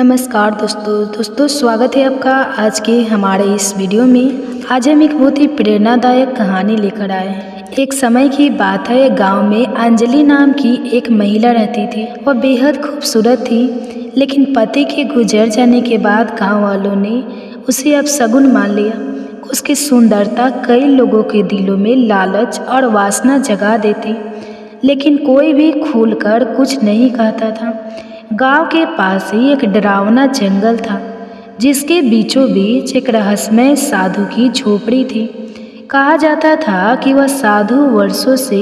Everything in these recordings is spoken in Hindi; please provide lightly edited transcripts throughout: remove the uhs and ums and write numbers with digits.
नमस्कार दोस्तों स्वागत है आपका आज के हमारे इस वीडियो में। आज हम एक बहुत ही प्रेरणादायक कहानी लेकर आए हैं। एक समय की बात है, गांव में अंजलि नाम की एक महिला रहती थी। वह बेहद खूबसूरत थी, लेकिन पति के गुजर जाने के बाद गांव वालों ने उसे अपशगुन मान लिया। उसकी सुंदरता कई लोगों के दिलों में लालच और वासना जगा देती, लेकिन कोई भी खुलकर कुछ नहीं कहता था। गांव के पास ही एक डरावना जंगल था, जिसके बीचों बीच एक रहस्यमय साधु की झोपड़ी थी। कहा जाता था कि वह साधु वर्षों से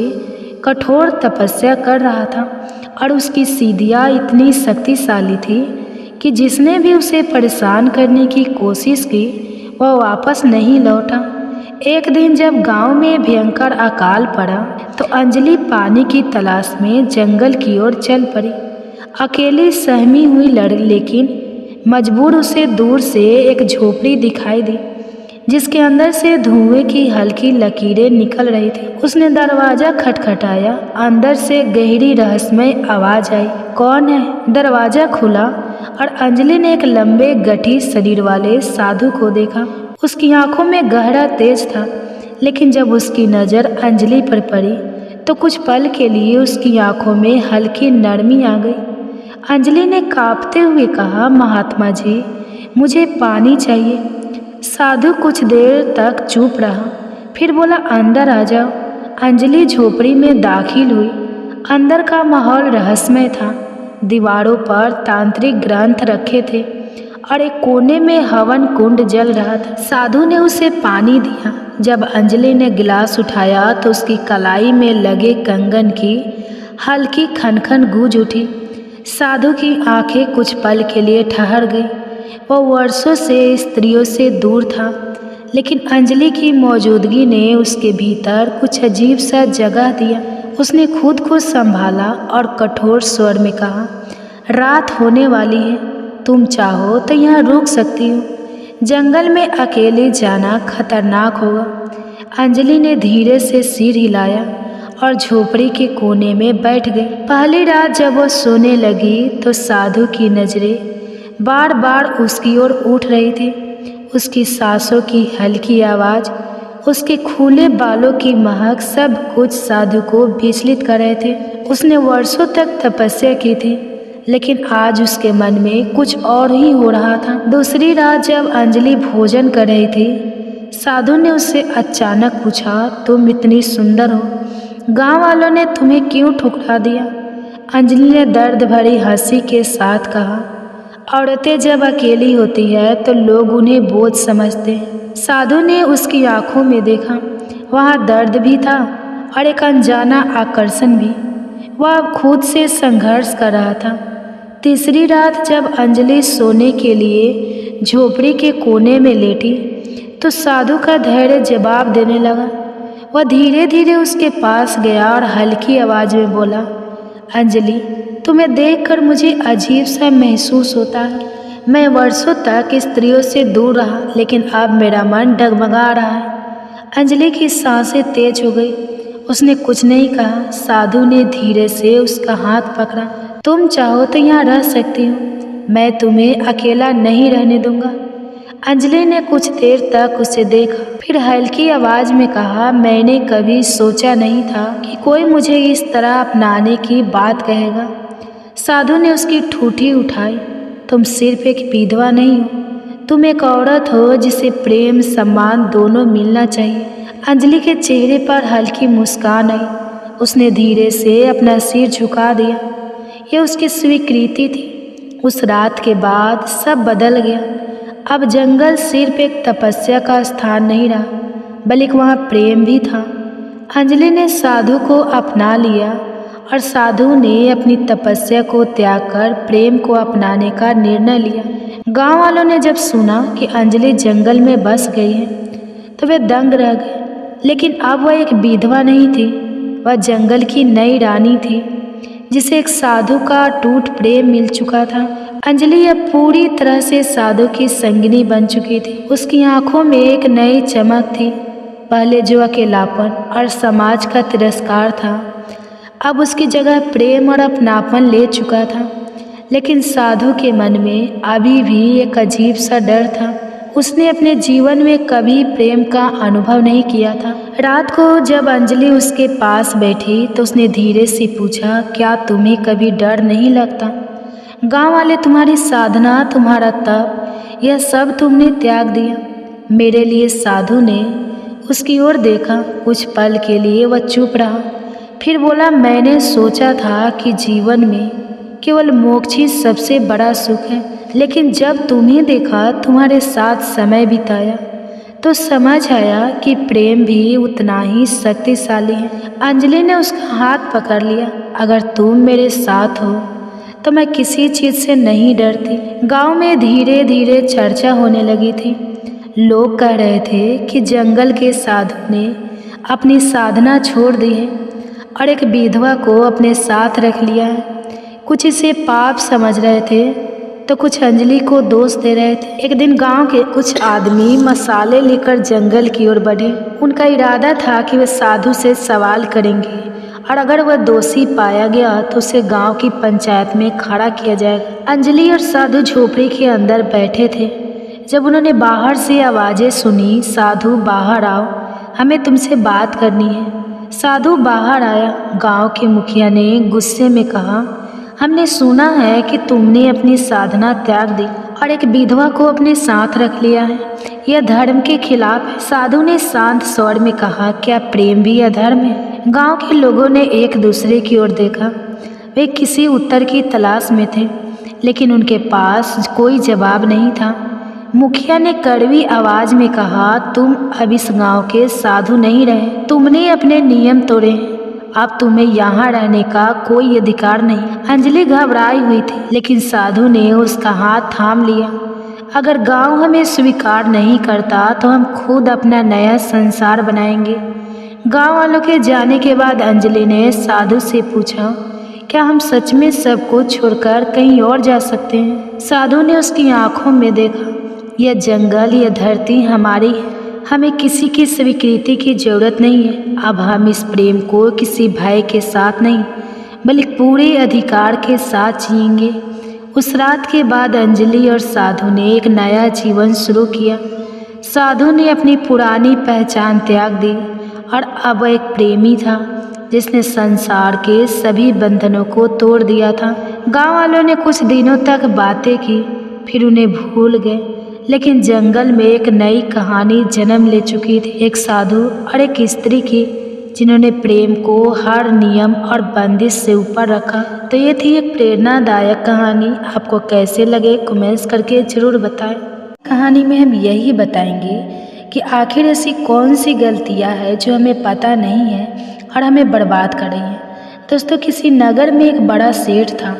कठोर तपस्या कर रहा था और उसकी सिद्धियां इतनी शक्तिशाली थी कि जिसने भी उसे परेशान करने की कोशिश की वह वापस नहीं लौटा। एक दिन जब गांव में भयंकर अकाल पड़ा तो अंजलि पानी की तलाश में जंगल की ओर चल पड़ी। अकेली सहमी हुई लड़ी, लेकिन मजबूर उसे दूर से एक झोपड़ी दिखाई दी, जिसके अंदर से धुएं की हल्की लकीरें निकल रही थी। उसने दरवाजा खटखटाया। अंदर से गहरी रहस्यमय आवाज आई, कौन है? दरवाजा खुला और अंजलि ने एक लंबे गठी शरीर वाले साधु को देखा। उसकी आंखों में गहरा तेज था, लेकिन जब उसकी नज़र अंजलि पर पड़ी तो कुछ पल के लिए उसकी आंखों में हल्की नरमी आ गई। अंजलि ने कांपते हुए कहा, महात्मा जी, मुझे पानी चाहिए। साधु कुछ देर तक चुप रहा, फिर बोला, अंदर आ जाओ। अंजलि झोपड़ी में दाखिल हुई। अंदर का माहौल रहस्यमय था। दीवारों पर तांत्रिक ग्रंथ रखे थे और एक कोने में हवन कुंड जल रहा था। साधु ने उसे पानी दिया। जब अंजलि ने गिलास उठाया तो उसकी कलाई में लगे कंगन की हल्की खनखन गूंज उठी। साधु की आंखें कुछ पल के लिए ठहर गई। वह वर्षों से स्त्रियों से दूर था, लेकिन अंजलि की मौजूदगी ने उसके भीतर कुछ अजीब सा जगह दिया। उसने खुद को संभाला और कठोर स्वर में कहा, रात होने वाली है, तुम चाहो तो यहाँ रुक सकती हो। जंगल में अकेले जाना खतरनाक होगा। अंजलि ने धीरे से सिर हिलाया और झोपड़ी के कोने में बैठ गई। पहली रात जब वह सोने लगी तो साधु की नजरें बार बार उसकी ओर उठ रही थी। उसकी सांसों की हल्की आवाज़, उसके खुले बालों की महक, सब कुछ साधु को विचलित कर रहे थे। उसने वर्षों तक तपस्या की थी, लेकिन आज उसके मन में कुछ और ही हो रहा था। दूसरी रात जब अंजलि भोजन कर रही थी, साधु ने उससे अचानक पूछा, तुम इतनी सुंदर हो, गांव वालों ने तुम्हें क्यों ठुकरा दिया? अंजलि ने दर्द भरी हंसी के साथ कहा, औरतें जब अकेली होती है तो लोग उन्हें बोझ समझते हैं। साधु ने उसकी आंखों में देखा। वहाँ दर्द भी था और एक अनजाना आकर्षण भी। वह अब खुद से संघर्ष कर रहा था। तीसरी रात जब अंजलि सोने के लिए झोपड़ी के कोने में लेटी तो साधु का धैर्य जवाब देने लगा। वह धीरे धीरे उसके पास गया और हल्की आवाज में बोला, अंजलि, तुम्हें देखकर मुझे अजीब सा महसूस होता है। मैं वर्षों तक स्त्रियों से दूर रहा, लेकिन अब मेरा मन डगमगा रहा है। अंजलि की सांसें तेज हो गई। उसने कुछ नहीं कहा। साधु ने धीरे से उसका हाथ पकड़ा। तुम चाहो तो यहाँ रह सकती हो, मैं तुम्हें अकेला नहीं रहने दूंगा। अंजलि ने कुछ देर तक उसे देखा, फिर हल्की आवाज में कहा, मैंने कभी सोचा नहीं था कि कोई मुझे इस तरह अपनाने की बात कहेगा। साधु ने उसकी ठूठी उठाई। तुम सिर्फ एक विधवा नहीं हो, तुम एक औरत हो जिसे प्रेम सम्मान दोनों मिलना चाहिए। अंजलि के चेहरे पर हल्की मुस्कान आई। उसने धीरे से अपना सिर झुका दिया। यह उसकी स्वीकृति थी। उस रात के बाद सब बदल गया। अब जंगल सिर्फ एक तपस्या का स्थान नहीं रहा, बल्कि वहाँ प्रेम भी था। अंजलि ने साधु को अपना लिया और साधु ने अपनी तपस्या को त्याग कर प्रेम को अपनाने का निर्णय लिया। गांव वालों ने जब सुना कि अंजलि जंगल में बस गई है तो वे दंग रह गए। लेकिन अब वह एक विधवा नहीं थी, वह जंगल की नई रानी थी, जिसे एक साधु का अटूट प्रेम मिल चुका था। अंजलि अब पूरी तरह से साधु की संगिनी बन चुकी थी। उसकी आंखों में एक नई चमक थी। पहले जो अकेलापन और समाज का तिरस्कार था, अब उसकी जगह प्रेम और अपनापन ले चुका था। लेकिन साधु के मन में अभी भी एक अजीब सा डर था। उसने अपने जीवन में कभी प्रेम का अनुभव नहीं किया था। रात को जब अंजलि उसके पास बैठी तो उसने धीरे से पूछा, क्या तुम्हें कभी डर नहीं लगता? गांव वाले तुम्हारी साधना, तुम्हारा तप, यह सब तुमने त्याग दिया मेरे लिए। साधु ने उसकी ओर देखा। कुछ पल के लिए वह चुप रहा, फिर बोला, मैंने सोचा था कि जीवन में केवल मोक्ष ही सबसे बड़ा सुख है, लेकिन जब तुम्हें देखा, तुम्हारे साथ समय बिताया, तो समझ आया कि प्रेम भी उतना ही शक्तिशाली है। अंजलि ने उसका हाथ पकड़ लिया। अगर तुम मेरे साथ हो तो मैं किसी चीज़ से नहीं डरती। गांव में धीरे धीरे चर्चा होने लगी थी। लोग कह रहे थे कि जंगल के साधु ने अपनी साधना छोड़ दी है और एक विधवा को अपने साथ रख लिया है। कुछ इसे पाप समझ रहे थे तो कुछ अंजलि को दोष दे रहे थे। एक दिन गांव के कुछ आदमी मसाले लेकर जंगल की ओर बढ़े। उनका इरादा था कि वे साधु से सवाल करेंगे और अगर वह दोषी पाया गया तो उसे गांव की पंचायत में खड़ा किया जाएगा। अंजलि और साधु झोपड़ी के अंदर बैठे थे। जब उन्होंने बाहर से आवाज़ें सुनी, साधु बाहर आओ, हमें तुमसे बात करनी है। साधु बाहर आया। गांव के मुखिया ने गुस्से में कहा, हमने सुना है कि तुमने अपनी साधना त्याग दी और एक विधवा को अपने साथ रख लिया है। यह धर्म के खिलाफ है। साधु ने शांत स्वर में कहा, क्या प्रेम भी अधर्म है? गांव के लोगों ने एक दूसरे की ओर देखा। वे किसी उत्तर की तलाश में थे, लेकिन उनके पास कोई जवाब नहीं था। मुखिया ने कड़वी आवाज में कहा, तुम अब इस गांव के साधु नहीं रहे, तुमने अपने नियम तोड़े हैं। अब तुम्हें यहाँ रहने का कोई अधिकार नहीं। अंजलि घबराई हुई थी, लेकिन साधु ने उसका हाथ थाम लिया। अगर गांव हमें स्वीकार नहीं करता तो हम खुद अपना नया संसार बनाएंगे। गांव वालों के जाने के बाद अंजलि ने साधु से पूछा, क्या हम सच में सब कुछ छोड़कर कहीं और जा सकते हैं? साधु ने उसकी आंखों में देखा। यह जंगल, यह धरती हमारी है। हमें किसी की स्वीकृति की जरूरत नहीं है। अब हम इस प्रेम को किसी भय के साथ नहीं, बल्कि पूरे अधिकार के साथ जिएंगे। उस रात के बाद अंजलि और साधु ने एक नया जीवन शुरू किया। साधु ने अपनी पुरानी पहचान त्याग दी और अब एक प्रेमी था जिसने संसार के सभी बंधनों को तोड़ दिया था। गांव वालों ने कुछ दिनों तक बातें की, फिर उन्हें भूल गए। लेकिन जंगल में एक नई कहानी जन्म ले चुकी थी, एक साधु और एक स्त्री की, जिन्होंने प्रेम को हर नियम और बंदिश से ऊपर रखा। तो ये थी एक प्रेरणादायक कहानी। आपको कैसे लगे कमेंट्स करके ज़रूर बताएं। कहानी में हम यही बताएंगे कि आखिर ऐसी कौन सी गलतियां हैं जो हमें पता नहीं है और हमें बर्बाद कर रही हैं। दोस्तों, किसी नगर में एक बड़ा सेठ था।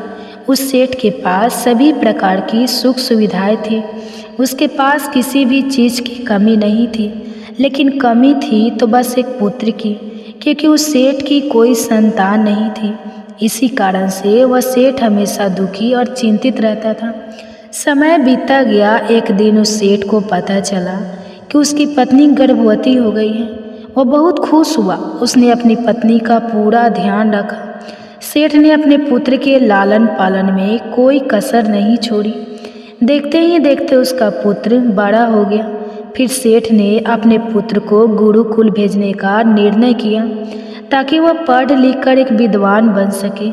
उस सेठ के पास सभी प्रकार की सुख सुविधाएं थी। उसके पास किसी भी चीज़ की कमी नहीं थी, लेकिन कमी थी तो बस एक पुत्र की, क्योंकि उस सेठ की कोई संतान नहीं थी। इसी कारण से वह सेठ हमेशा दुखी और चिंतित रहता था। समय बीता गया। एक दिन उस सेठ को पता चला कि उसकी पत्नी गर्भवती हो गई है। वह बहुत खुश हुआ। उसने अपनी पत्नी का पूरा ध्यान रखा। सेठ ने अपने पुत्र के लालन पालन में कोई कसर नहीं छोड़ी। देखते ही देखते उसका पुत्र बड़ा हो गया। फिर सेठ ने अपने पुत्र को गुरुकुल भेजने का निर्णय किया ताकि वह पढ़ लिख कर एक विद्वान बन सके।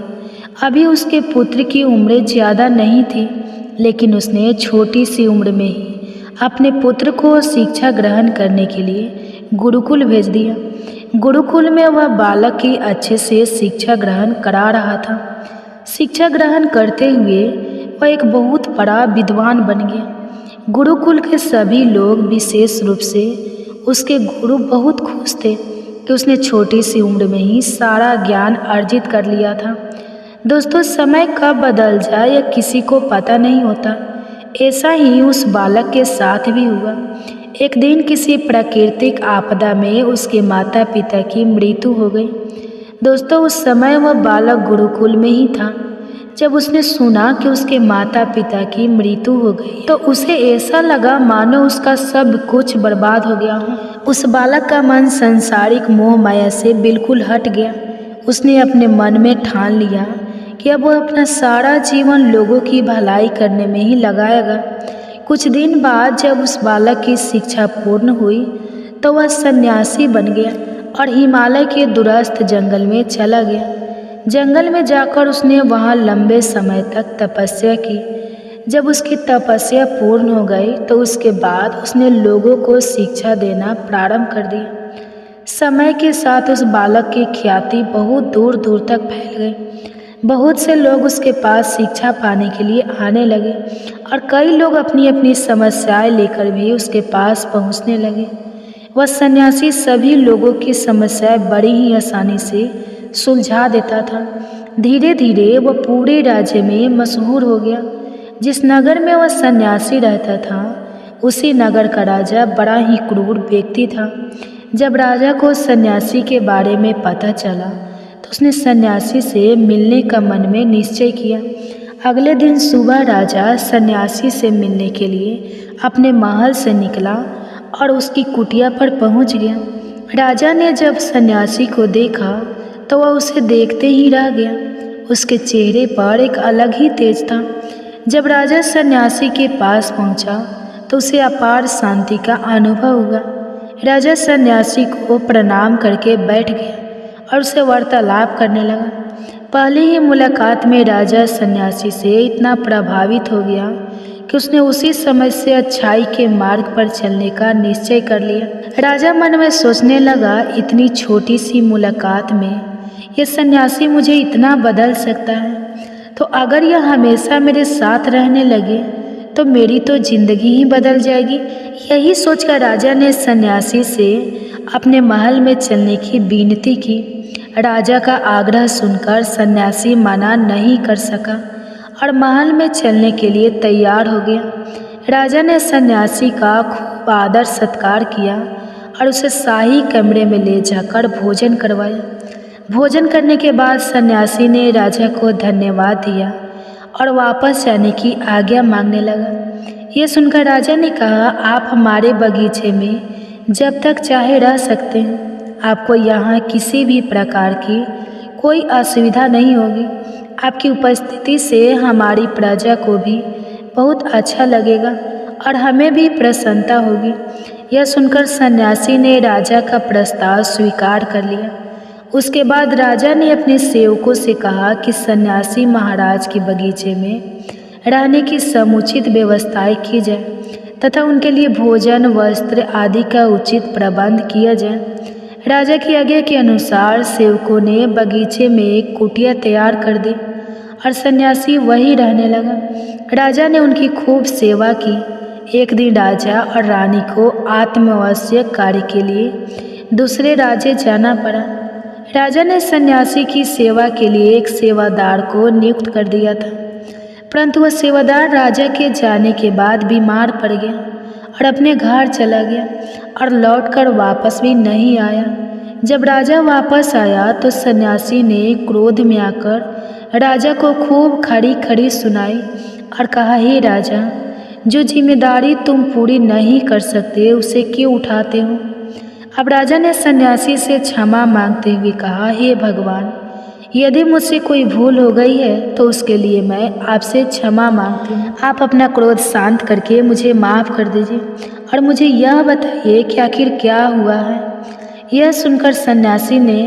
अभी उसके पुत्र की उम्र ज़्यादा नहीं थी, लेकिन उसने छोटी सी उम्र में ही अपने पुत्र को शिक्षा ग्रहण करने के लिए गुरुकुल भेज दिया। गुरुकुल में वह बालक की अच्छे से शिक्षा ग्रहण करा रहा था। शिक्षा ग्रहण करते हुए वह एक बहुत बड़ा विद्वान बन गया। गुरुकुल के सभी लोग, विशेष रूप से उसके गुरु, बहुत खुश थे कि उसने छोटी सी उम्र में ही सारा ज्ञान अर्जित कर लिया था। दोस्तों, समय कब बदल जाए यह किसी को पता नहीं होता। ऐसा ही उस बालक के साथ भी हुआ। एक दिन किसी प्राकृतिक आपदा में उसके माता पिता की मृत्यु हो गई। दोस्तों, उस समय वह बालक गुरुकुल में ही था। जब उसने सुना कि उसके माता पिता की मृत्यु हो गई तो उसे ऐसा लगा मानो उसका सब कुछ बर्बाद हो गया हो। उस बालक का मन सांसारिक मोह माया से बिल्कुल हट गया। उसने अपने मन में ठान लिया कि अब वह अपना सारा जीवन लोगों की भलाई करने में ही लगाएगा। कुछ दिन बाद जब उस बालक की शिक्षा पूर्ण हुई तो वह सन्यासी बन गया और हिमालय के दूरस्थ जंगल में चला गया। जंगल में जाकर उसने वहाँ लंबे समय तक तपस्या की। जब उसकी तपस्या पूर्ण हो गई तो उसके बाद उसने लोगों को शिक्षा देना प्रारंभ कर दिया। समय के साथ उस बालक की ख्याति बहुत दूर दूर तक फैल गई। बहुत से लोग उसके पास शिक्षा पाने के लिए आने लगे और कई लोग अपनी अपनी समस्याएं लेकर भी उसके पास पहुंचने लगे। वह सन्यासी सभी लोगों की समस्याएं बड़ी ही आसानी से सुलझा देता था। धीरे धीरे वह पूरे राज्य में मशहूर हो गया। जिस नगर में वह सन्यासी रहता था उसी नगर का राजा बड़ा ही क्रूर व्यक्ति था। जब राजा को सन्यासी के बारे में पता चला तो उसने सन्यासी से मिलने का मन में निश्चय किया। अगले दिन सुबह राजा सन्यासी से मिलने के लिए अपने महल से निकला और उसकी कुटिया पर पहुंच गया। राजा ने जब सन्यासी को देखा तो वह उसे देखते ही रह गया। उसके चेहरे पर एक अलग ही तेज था। जब राजा सन्यासी के पास पहुंचा तो उसे अपार शांति का अनुभव हुआ। राजा सन्यासी को प्रणाम करके बैठ गया और उसे वार्तालाप करने लगा। पहली ही मुलाकात में राजा सन्यासी से इतना प्रभावित हो गया कि उसने उसी समय से अच्छाई के मार्ग पर चलने का निश्चय कर लिया। राजा मन में सोचने लगा, इतनी छोटी सी मुलाकात में यह सन्यासी मुझे इतना बदल सकता है, तो अगर यह हमेशा मेरे साथ रहने लगे तो मेरी तो जिंदगी ही बदल जाएगी। यही सोचकर राजा ने सन्यासी से अपने महल में चलने की विनती की। राजा का आग्रह सुनकर सन्यासी मना नहीं कर सका और महल में चलने के लिए तैयार हो गया। राजा ने सन्यासी का खूब आदर सत्कार किया और उसे शाही कमरे में ले जाकर भोजन करवाया। भोजन करने के बाद सन्यासी ने राजा को धन्यवाद दिया और वापस जाने की आज्ञा मांगने लगा। ये सुनकर राजा ने कहा, आप हमारे बगीचे में जब तक चाहे रह सकते हैं। आपको यहाँ किसी भी प्रकार की कोई असुविधा नहीं होगी। आपकी उपस्थिति से हमारी प्रजा को भी बहुत अच्छा लगेगा और हमें भी प्रसन्नता होगी। यह सुनकर सन्यासी ने राजा का प्रस्ताव स्वीकार कर लिया। उसके बाद राजा ने अपने सेवकों से कहा कि सन्यासी महाराज के बगीचे में रहने की समुचित व्यवस्थाएं की जाए तथा उनके लिए भोजन, वस्त्र आदि का उचित प्रबंध किया जाए। राजा की आज्ञा के अनुसार सेवकों ने बगीचे में एक कुटिया तैयार कर दी और सन्यासी वहीं रहने लगा। राजा ने उनकी खूब सेवा की। एक दिन राजा और रानी को आत्मावश्यक कार्य के लिए दूसरे राज्य जाना पड़ा। राजा ने सन्यासी की सेवा के लिए एक सेवादार को नियुक्त कर दिया था, परंतु वह सेवादार राजा के जाने के बाद बीमार पड़ गया और अपने घर चला गया और लौटकर वापस भी नहीं आया। जब राजा वापस आया तो सन्यासी ने क्रोध में आकर राजा को खूब खड़ी खड़ी सुनाई और कहा, हे राजा, जो जिम्मेदारी तुम पूरी नहीं कर सकते उसे क्यों उठाते हो। अब राजा ने सन्यासी से क्षमा मांगते हुए कहा, हे भगवान, यदि मुझसे कोई भूल हो गई है तो उसके लिए मैं आपसे क्षमा मांगती हूँ। आप अपना क्रोध शांत करके मुझे माफ़ कर दीजिए और मुझे यह बताइए कि आखिर क्या हुआ है। यह सुनकर सन्यासी ने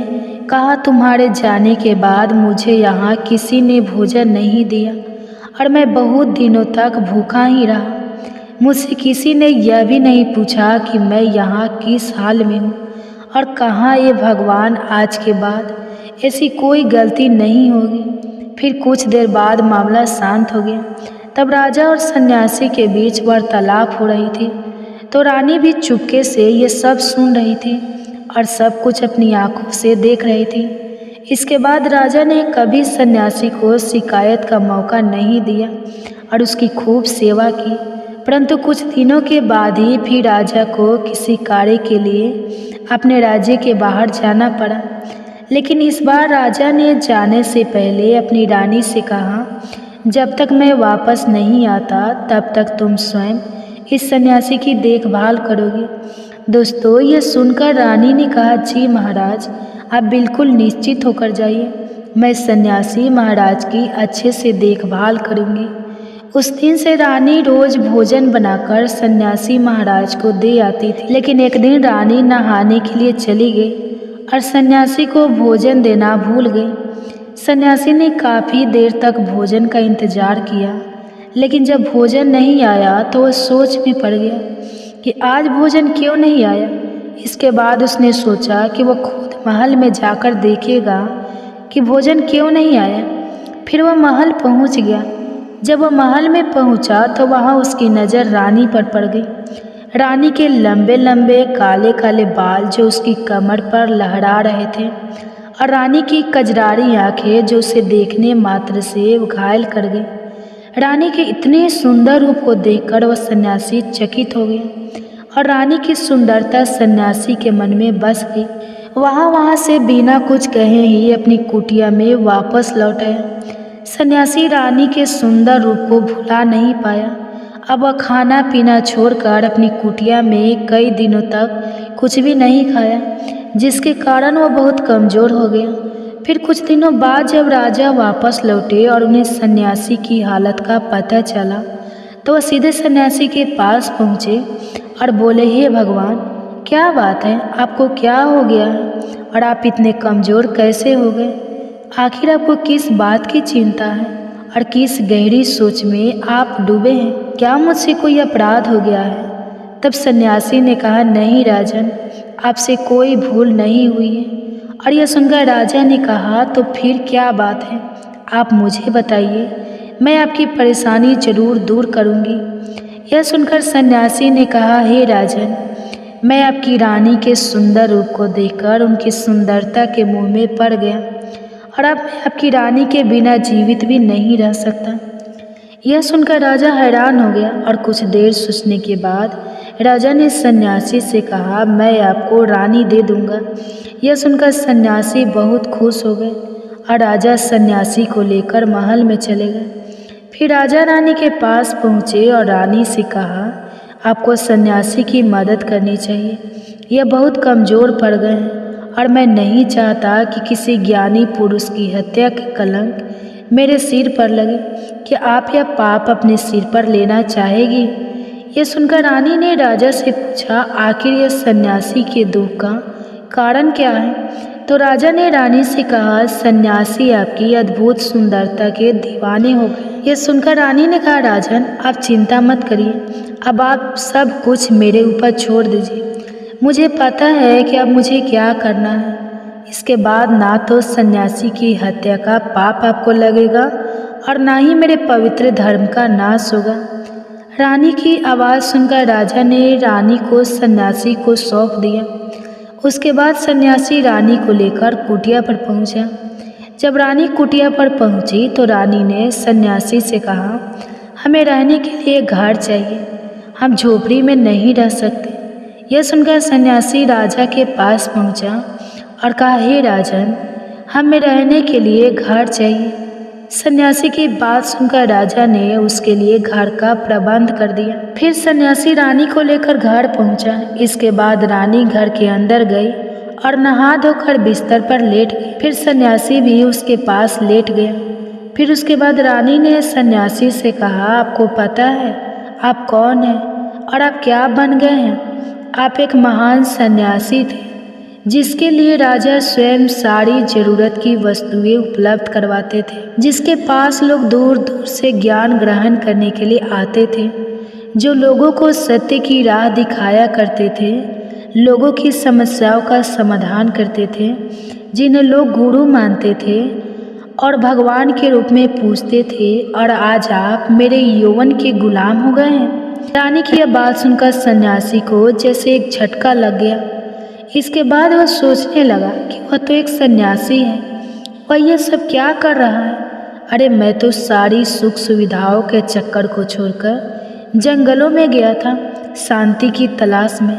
कहा, तुम्हारे जाने के बाद मुझे यहाँ किसी ने भोजन नहीं दिया और मैं बहुत दिनों तक भूखा ही रहा। मुझसे किसी ने यह भी नहीं पूछा कि मैं यहाँ किस हाल में हूँ और कहाँ। ये भगवान, आज के बाद ऐसी कोई गलती नहीं होगी। फिर कुछ देर बाद मामला शांत हो गया। तब राजा और सन्यासी के बीच वार्तालाप हो रही थी तो रानी भी चुपके से ये सब सुन रही थी और सब कुछ अपनी आंखों से देख रही थी। इसके बाद राजा ने कभी सन्यासी को शिकायत का मौका नहीं दिया और उसकी खूब सेवा की। परंतु कुछ दिनों के बाद ही फिर राजा को किसी कार्य के लिए अपने राज्य के बाहर जाना पड़ा। लेकिन इस बार राजा ने जाने से पहले अपनी रानी से कहा, जब तक मैं वापस नहीं आता तब तक तुम स्वयं इस सन्यासी की देखभाल करोगी। दोस्तों, ये सुनकर रानी ने कहा, जी महाराज, आप बिल्कुल निश्चित होकर जाइए। मैं सन्यासी महाराज की अच्छे से देखभाल करूँगी। उस दिन से रानी रोज भोजन बनाकर सन्यासी महाराज को दे आती थी। लेकिन एक दिन रानी नहाने के लिए चली गई और सन्यासी को भोजन देना भूल गई। सन्यासी ने काफ़ी देर तक भोजन का इंतजार किया, लेकिन जब भोजन नहीं आया तो वह सोच में पड़ गया कि आज भोजन क्यों नहीं आया। इसके बाद उसने सोचा कि वह खुद महल में जाकर देखेगा कि भोजन क्यों नहीं आया। फिर वह महल पहुंच गया। जब वह महल में पहुंचा तो वहां उसकी नज़र रानी पर पड़ गई। रानी के लंबे लंबे काले काले बाल जो उसकी कमर पर लहरा रहे थे और रानी की कजरारी आंखें जो उसे देखने मात्र से घायल कर गई। रानी के इतने सुंदर रूप को देखकर वह सन्यासी चकित हो गया और रानी की सुंदरता सन्यासी के मन में बस गई। वहाँ से बिना कुछ कहे ही अपनी कुटिया में वापस लौट आया। सन्यासी रानी के सुंदर रूप को भुला नहीं पाया। अब वह खाना पीना छोड़कर अपनी कुटिया में कई दिनों तक कुछ भी नहीं खाया, जिसके कारण वह बहुत कमज़ोर हो गया। फिर कुछ दिनों बाद जब राजा वापस लौटे और उन्हें सन्यासी की हालत का पता चला तो वह सीधे सन्यासी के पास पहुँचे और बोले, हे भगवान, क्या बात है, आपको क्या हो गया है और आप इतने कमज़ोर कैसे हो गए? आखिर आपको किस बात की चिंता है और किस गहरी सोच में आप डूबे हैं? क्या मुझसे कोई अपराध हो गया है? तब सन्यासी ने कहा, नहीं राजन, आपसे कोई भूल नहीं हुई है। और यह सुनकर राजा ने कहा, तो फिर क्या बात है, आप मुझे बताइए, मैं आपकी परेशानी जरूर दूर करूंगी। यह सुनकर सन्यासी ने कहा, हे राजन, मैं आपकी रानी के सुंदर रूप को देखकर उनकी सुंदरता के मुँह में पड़ गया और अब मैं आपकी रानी के बिना जीवित भी नहीं रह सकता। यह सुनकर राजा हैरान हो गया और कुछ देर सोचने के बाद राजा ने सन्यासी से कहा, मैं आपको रानी दे दूंगा। यह सुनकर सन्यासी बहुत खुश हो गए और राजा सन्यासी को लेकर महल में चले गए। फिर राजा रानी के पास पहुँचे और रानी से कहा, आपको सन्यासी की मदद करनी चाहिए। यह बहुत कमज़ोर पड़ गए हैं और मैं नहीं चाहता कि किसी ज्ञानी पुरुष की हत्या के कलंक मेरे सिर पर लगे। क्या आप यह पाप अपने सिर पर लेना चाहेगी? यह सुनकर रानी ने राजा से पूछा, आखिर यह सन्यासी के दुख का कारण क्या है? तो राजा ने रानी से कहा, सन्यासी आपकी अद्भुत सुंदरता के दीवाने हो गए। यह सुनकर रानी ने कहा, राजन, आप चिंता मत करिए, अब आप सब कुछ मेरे ऊपर छोड़ दीजिए। मुझे पता है कि अब मुझे क्या करना है। इसके बाद ना तो सन्यासी की हत्या का पाप आपको लगेगा और ना ही मेरे पवित्र धर्म का नाश होगा। रानी की आवाज़ सुनकर राजा ने रानी को सन्यासी को सौंप दिया। उसके बाद सन्यासी रानी को लेकर कुटिया पर पहुंचा। जब रानी कुटिया पर पहुंची तो रानी ने सन्यासी से कहा, हमें रहने के लिए घर चाहिए, हम झोपड़ी में नहीं रह सकते। यह सुनकर सन्यासी राजा के पास पहुंचा और कहा, हे राजन, हमें रहने के लिए घर चाहिए। सन्यासी की बात सुनकर राजा ने उसके लिए घर का प्रबंध कर दिया। फिर सन्यासी रानी को लेकर घर पहुंचा। इसके बाद रानी घर के अंदर गई और नहा धोकर बिस्तर पर लेट गई। फिर सन्यासी भी उसके पास लेट गया। फिर उसके बाद रानी ने सन्यासी से कहा, आपको पता है आप कौन हैं और आप क्या बन गए हैं? आप एक महान सन्यासी थे जिसके लिए राजा स्वयं सारी जरूरत की वस्तुएं उपलब्ध करवाते थे, जिसके पास लोग दूर दूर से ज्ञान ग्रहण करने के लिए आते थे, जो लोगों को सत्य की राह दिखाया करते थे, लोगों की समस्याओं का समाधान करते थे, जिन्हें लोग गुरु मानते थे और भगवान के रूप में पूजते थे। और आज आप मेरे यौवन के गुलाम हो गए हैं। रानी की यह बात सुनकर सन्यासी को जैसे एक झटका लग गया। इसके बाद वह सोचने लगा कि वह तो एक सन्यासी है, वह यह सब क्या कर रहा है? अरे मैं तो सारी सुख सुविधाओं के चक्कर को छोड़कर जंगलों में गया था शांति की तलाश में।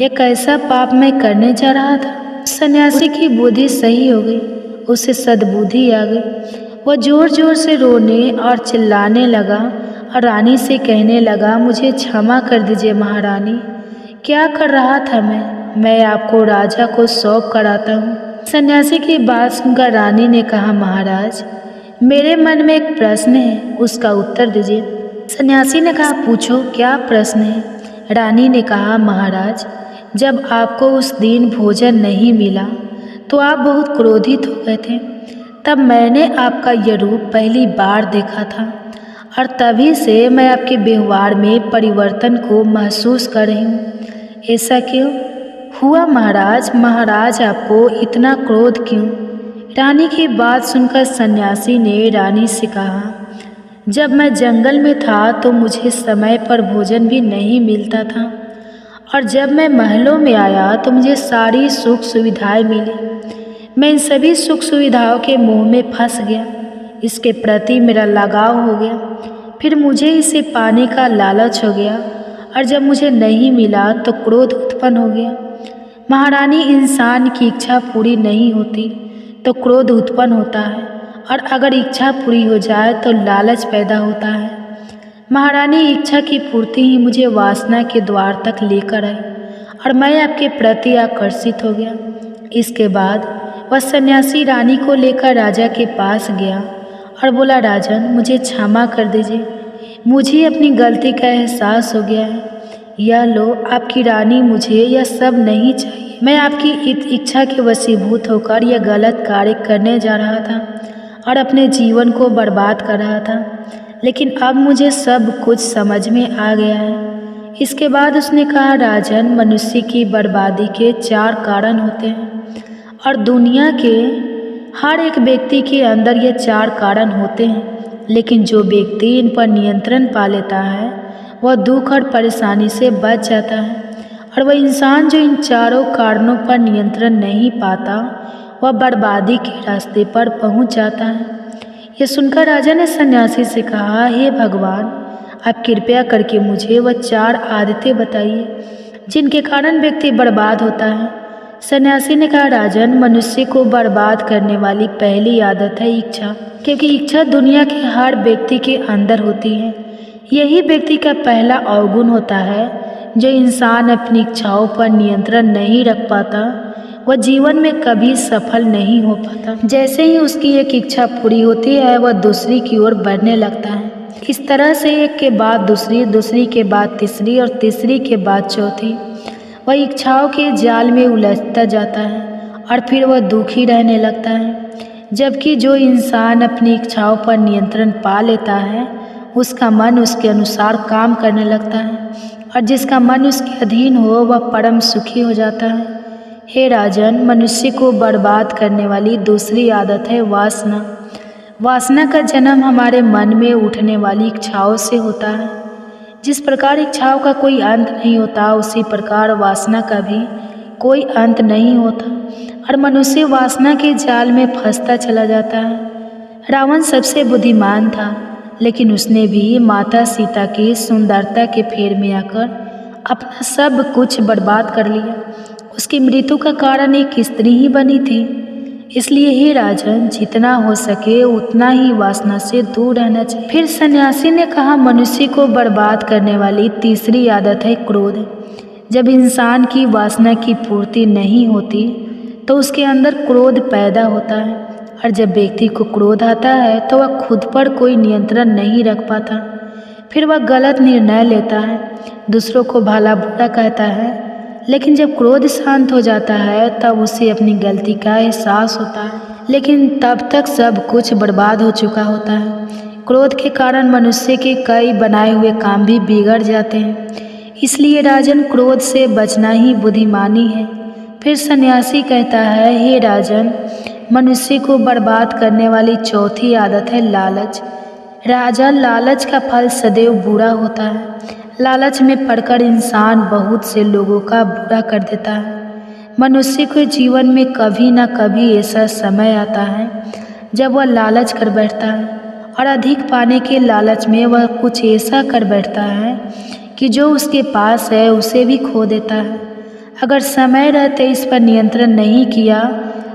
यह कैसा पाप मैं करने जा रहा था? सन्यासी की बुद्धि सही हो गई, उसे सद्बुद्धि आ गई। वह जोर जोर से रोने और चिल्लाने लगा और रानी से कहने लगा, मुझे क्षमा कर दीजिए महारानी, क्या कर रहा था मैं आपको राजा को सौंप कर आता हूँ। सन्यासी की बात सुनकर रानी ने कहा, महाराज मेरे मन में एक प्रश्न है, उसका उत्तर दीजिए। सन्यासी ने कहा, पूछो क्या प्रश्न है। रानी ने कहा, महाराज जब आपको उस दिन भोजन नहीं मिला तो आप बहुत क्रोधित हो गए थे। तब मैंने आपका यह रूप पहली बार देखा था और तभी से मैं आपके व्यवहार में परिवर्तन को महसूस कर रही हूँ। ऐसा क्यों हुआ महाराज? महाराज आपको इतना क्रोध क्यों? रानी की बात सुनकर सन्यासी ने रानी से कहा, जब मैं जंगल में था तो मुझे समय पर भोजन भी नहीं मिलता था और जब मैं महलों में आया तो मुझे सारी सुख सुविधाएं मिली। मैं इन सभी सुख सुविधाओं के मोह में फंस गया, इसके प्रति मेरा लगाव हो गया। फिर मुझे इसे पाने का लालच हो गया और जब मुझे नहीं मिला तो क्रोध उत्पन्न हो गया। महारानी, इंसान की इच्छा पूरी नहीं होती तो क्रोध उत्पन्न होता है और अगर इच्छा पूरी हो जाए तो लालच पैदा होता है। महारानी, इच्छा की पूर्ति ही मुझे वासना के द्वार तक लेकर आई और मैं आपके प्रति आकर्षित हो गया। इसके बाद वह सन्यासी रानी को लेकर राजा के पास गया और बोला, राजन मुझे क्षमा कर दीजिए, मुझे अपनी गलती का एहसास हो गया है। यह लो आपकी रानी, मुझे यह सब नहीं चाहिए। मैं आपकी इच्छा के वशीभूत होकर यह गलत कार्य करने जा रहा था और अपने जीवन को बर्बाद कर रहा था, लेकिन अब मुझे सब कुछ समझ में आ गया है। इसके बाद उसने कहा, राजन मनुष्य की बर्बादी के 4 कारण होते हैं और दुनिया के हर एक व्यक्ति के अंदर ये 4 कारण होते हैं, लेकिन जो व्यक्ति इन पर नियंत्रण पा लेता है वह दुख और परेशानी से बच जाता है और वह इंसान जो इन चारों कारणों पर नियंत्रण नहीं पाता वह बर्बादी के रास्ते पर पहुंच जाता है। यह सुनकर राजा ने सन्यासी से कहा, हे भगवान आप कृपया करके मुझे वह 4 आदतें बताइए जिनके कारण व्यक्ति बर्बाद होता है। सन्यासी ने कहा, राजन मनुष्य को बर्बाद करने वाली पहली आदत है इच्छा, क्योंकि इच्छा दुनिया के हर व्यक्ति के अंदर होती है। यही व्यक्ति का पहला अवगुण होता है। जो इंसान अपनी इच्छाओं पर नियंत्रण नहीं रख पाता वह जीवन में कभी सफल नहीं हो पाता। जैसे ही उसकी एक इच्छा पूरी होती है वह दूसरी की ओर बढ़ने लगता है। इस तरह से एक के बाद दूसरी, दूसरी के बाद तीसरी और तीसरी के बाद चौथी वह इच्छाओं के जाल में उलझता जाता है और फिर वह दुखी रहने लगता है। जबकि जो इंसान अपनी इच्छाओं पर नियंत्रण पा लेता है उसका मन उसके अनुसार काम करने लगता है और जिसका मन उसके अधीन हो वह परम सुखी हो जाता है। हे राजन, मनुष्य को बर्बाद करने वाली दूसरी आदत है वासना। वासना का जन्म हमारे मन में उठने वाली इच्छाओं से होता है। जिस प्रकार इच्छाओं का कोई अंत नहीं होता उसी प्रकार वासना का भी कोई अंत नहीं होता और मनुष्य वासना के जाल में फंसता चला जाता है। रावण सबसे बुद्धिमान था, लेकिन उसने भी माता सीता की सुंदरता के फेर में आकर अपना सब कुछ बर्बाद कर लिया। उसकी मृत्यु का कारण एक स्त्री ही बनी थी। इसलिए हे राजन, जितना हो सके उतना ही वासना से दूर रहना चाहिए। फिर सन्यासी ने कहा, मनुष्य को बर्बाद करने वाली तीसरी आदत है क्रोध। जब इंसान की वासना की पूर्ति नहीं होती तो उसके अंदर क्रोध पैदा होता है और जब व्यक्ति को क्रोध आता है तो वह खुद पर कोई नियंत्रण नहीं रख पाता। फिर वह गलत निर्णय लेता है, दूसरों को भला बुरा कहता है। लेकिन जब क्रोध शांत हो जाता है तब उसे अपनी गलती का एहसास होता है, लेकिन तब तक सब कुछ बर्बाद हो चुका होता है। क्रोध के कारण मनुष्य के कई बनाए हुए काम भी बिगड़ जाते हैं। इसलिए राजन, क्रोध से बचना ही बुद्धिमानी है। फिर सन्यासी कहता है, हे राजन, मनुष्य को बर्बाद करने वाली चौथी आदत है लालच। राजा, लालच का फल सदैव बुरा होता है। लालच में पड़कर इंसान बहुत से लोगों का बुरा कर देता है। मनुष्य के जीवन में कभी न कभी ऐसा समय आता है जब वह लालच कर बैठता है और अधिक पाने के लालच में वह कुछ ऐसा कर बैठता है कि जो उसके पास है उसे भी खो देता है। अगर समय रहते इस पर नियंत्रण नहीं किया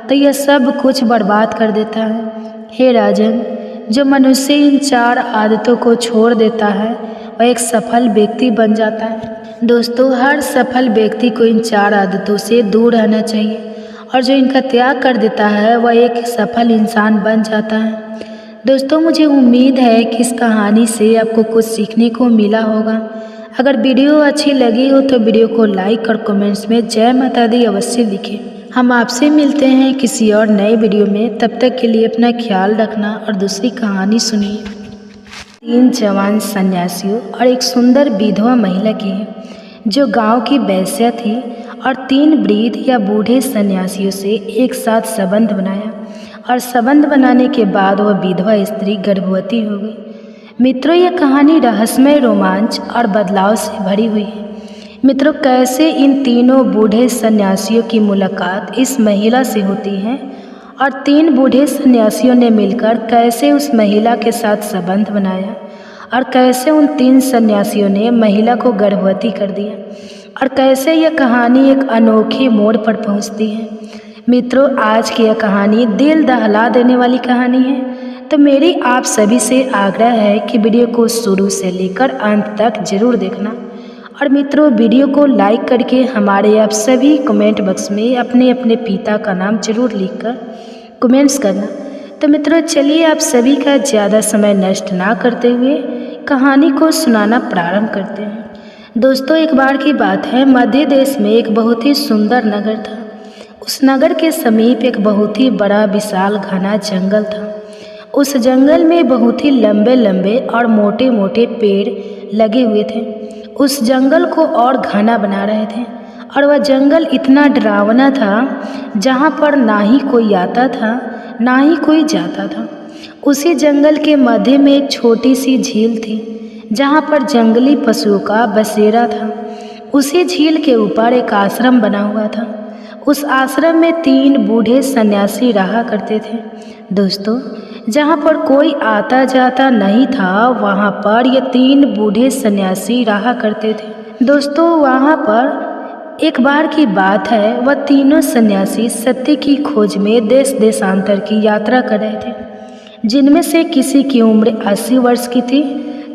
तो यह सब कुछ बर्बाद कर देता है। हे राजन, जो मनुष्य इन 4 आदतों को छोड़ देता है वह एक सफल व्यक्ति बन जाता है। दोस्तों, हर सफल व्यक्ति को इन 4 आदतों से दूर रहना चाहिए और जो इनका त्याग कर देता है वह एक सफल इंसान बन जाता है। दोस्तों, मुझे उम्मीद है कि इस कहानी से आपको कुछ सीखने को मिला होगा। अगर वीडियो अच्छी लगी हो तो वीडियो को लाइक और कमेंट्स में जय माता दी अवश्य लिखें। हम आपसे मिलते हैं किसी और नए वीडियो में। तब तक के लिए अपना ख्याल रखना और दूसरी कहानी सुनिए। 3 जवान सन्यासियों और एक सुंदर विधवा महिला की है जो गांव की वैश्या थी और 3 वृद्ध या बूढ़े सन्यासियों से एक साथ संबंध बनाया और संबंध बनाने के बाद वह विधवा स्त्री गर्भवती हो गई। मित्रों, यह कहानी रहस्यमय, रोमांच और बदलाव से भरी हुई है। मित्रों, कैसे इन तीनों बूढ़े सन्यासियों की मुलाकात इस महिला से होती है और 3 बूढ़े सन्यासियों ने मिलकर कैसे उस महिला के साथ संबंध बनाया और कैसे उन 3 सन्यासियों ने महिला को गर्भवती कर दिया और कैसे यह कहानी एक अनोखे मोड़ पर पहुंचती है। मित्रों, आज की यह कहानी दिल दहला देने वाली कहानी है, तो मेरी आप सभी से आग्रह है कि वीडियो को शुरू से लेकर अंत तक जरूर देखना। और मित्रों, वीडियो को लाइक करके हमारे आप सभी कमेंट बॉक्स में अपने अपने पिता का नाम जरूर लिखकर कमेंट्स करना। तो मित्रों, चलिए आप सभी का ज़्यादा समय नष्ट ना करते हुए कहानी को सुनाना प्रारंभ करते हैं। दोस्तों, एक बार की बात है, मध्य देश में एक बहुत ही सुंदर नगर था। उस नगर के समीप एक बहुत ही बड़ा विशाल घना जंगल था। उस जंगल में बहुत ही लंबे लंबे और मोटे मोटे पेड़ लगे हुए थे। उस जंगल को और घना बना रहे थे और वह जंगल इतना डरावना था जहाँ पर ना ही कोई आता था ना ही कोई जाता था। उसी जंगल के मध्य में एक छोटी सी झील थी जहाँ पर जंगली पशुओं का बसेरा था। उसी झील के ऊपर एक आश्रम बना हुआ था। उस आश्रम में 3 बूढ़े सन्यासी रहा करते थे। दोस्तों, जहाँ पर कोई आता जाता नहीं था वहाँ पर ये 3 बूढ़े सन्यासी रहा करते थे। दोस्तों, वहाँ पर एक बार की बात है, वह तीनों सन्यासी सत्य की खोज में देश देशांतर की यात्रा कर रहे थे, जिनमें से किसी की उम्र 80 वर्ष की थी